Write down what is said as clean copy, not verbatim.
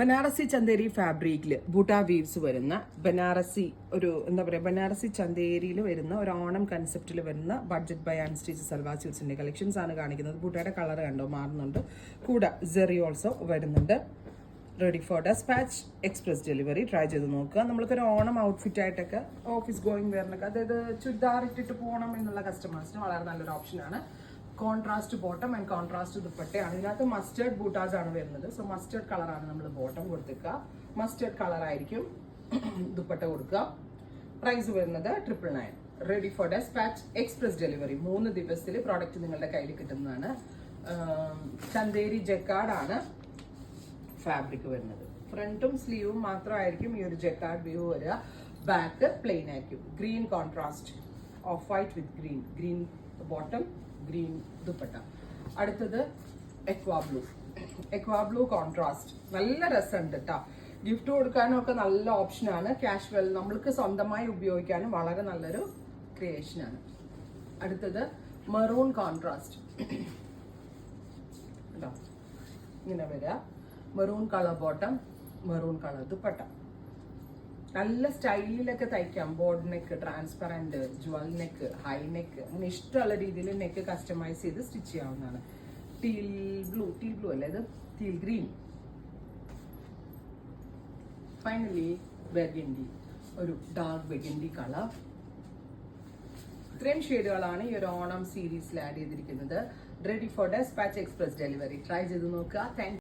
ബനാറസി ചന്തേരി ഫാബ്രിക്കിൽ ബൂട്ടാ വീവ്സ് വരുന്ന ബനാറസി ഒരു എന്താ പറയുക ബനാറസി ചന്തേരിയിൽ വരുന്ന ഒരു ഓണം കൺസെപ്റ്റിൽ വരുന്ന budget buy and stitch salwar സ്യൂട്ട്സിന്റെ കളക്ഷൻസ് ആണ് കാണിക്കുന്നത്. ബൂട്ടയുടെ കളർ കണ്ടോ മാറുന്നുണ്ട്. കൂടെ ജെറി ഓൾസോ വരുന്നുണ്ട്. Ready for dispatch express delivery. Try ചെയ്ത് നോക്കുക. നമ്മൾക്കൊരു ഓണം ഔട്ട്ഫിറ്റ് ആയിട്ടൊക്കെ ഓഫീസ് ഗോയിങ് വെയറിനൊക്കെ അതായത് ചുരിദാർ ഇട്ടിട്ട് പോകണം എന്നുള്ള കസ്റ്റമേഴ്സിന് വളരെ നല്ലൊരു ഓപ്ഷനാണ്. കോൺട്രാസ്റ്റ് ബോട്ടം ആൻഡ് കോൺട്രാസ്റ്റ് ദുപ്പട്ടയാണ്. ഇതിനകത്ത് മസ്റ്റേർഡ് ബൂട്ടാസ് ആണ് വരുന്നത്. സോ മസ്റ്റേർഡ് കളറാണ് നമ്മൾ ബോട്ടം കൊടുക്കുക. മസ്റ്റേർഡ് കളർ ആയിരിക്കും ദുപ്പട്ട കൊടുക്കുക. പ്രൈസ് വരുന്നത് 999. Ready for dispatch express delivery. 3 ദിവസത്തിൽ പ്രോഡക്റ്റ് നിങ്ങളുടെ കയ്യിൽ കിട്ടുന്നതാണ്. ചന്തേരി ജക്കാർഡ് ആണ് ഫാബ്രിക് വരുന്നത്. ഫ്രണ്ടും സ്ലീവും മാത്രമായിരിക്കും ഈ ഒരു ജക്കാർഡ് വ്യൂ വരിക. ബാക്ക് പ്ലെയിൻ ആയിരിക്കും. Green contrast of white with green. Green bottom, green dupatta. അടുത്തത് എക്വാ ബ്ലൂ കോൺട്രാസ്റ്റ്. നല്ല രസമുണ്ട് കേട്ടോ. ഗിഫ്റ്റ് കൊടുക്കാനും ഒക്കെ നല്ല ഓപ്ഷനാണ്. കാഷ്വൽ നമ്മൾക്ക് സ്വന്തമായി ഉപയോഗിക്കാനും വളരെ നല്ലൊരു ക്രിയേഷനാണ്. അടുത്തത് മെറൂൺ കോൺട്രാസ്റ്റ്. ഇങ്ങനെ വരിക. Maroon colour bottom, maroon colour dupatta. നല്ല സ്റ്റൈലിലൊക്കെ തയ്ക്കാം. Boat neck, transparent, jewel neck, high neck, അങ്ങനെ ഇഷ്ടമുള്ള രീതിയിൽ നെക്ക് കസ്റ്റമൈസ് ചെയ്ത് സ്റ്റിച്ച് ചെയ്യാവുന്നതാണ്. ടീൽ ബ്ലൂ അല്ലേ ഇത്, ടീൽ ഗ്രീൻ. ഫൈനലി ബെർഗൻഡി, ഒരു ഡാർക്ക് ബെർഗൻഡി കളർ. ഇത്രയും ഷെയ്ഡുകളാണ് ഈ ഒരു ഓണം സീരീസിൽ ആഡ് ചെയ്തിരിക്കുന്നത്. Ready for dispatch express delivery. Try ചെയ്ത് നോക്കുക. താങ്ക്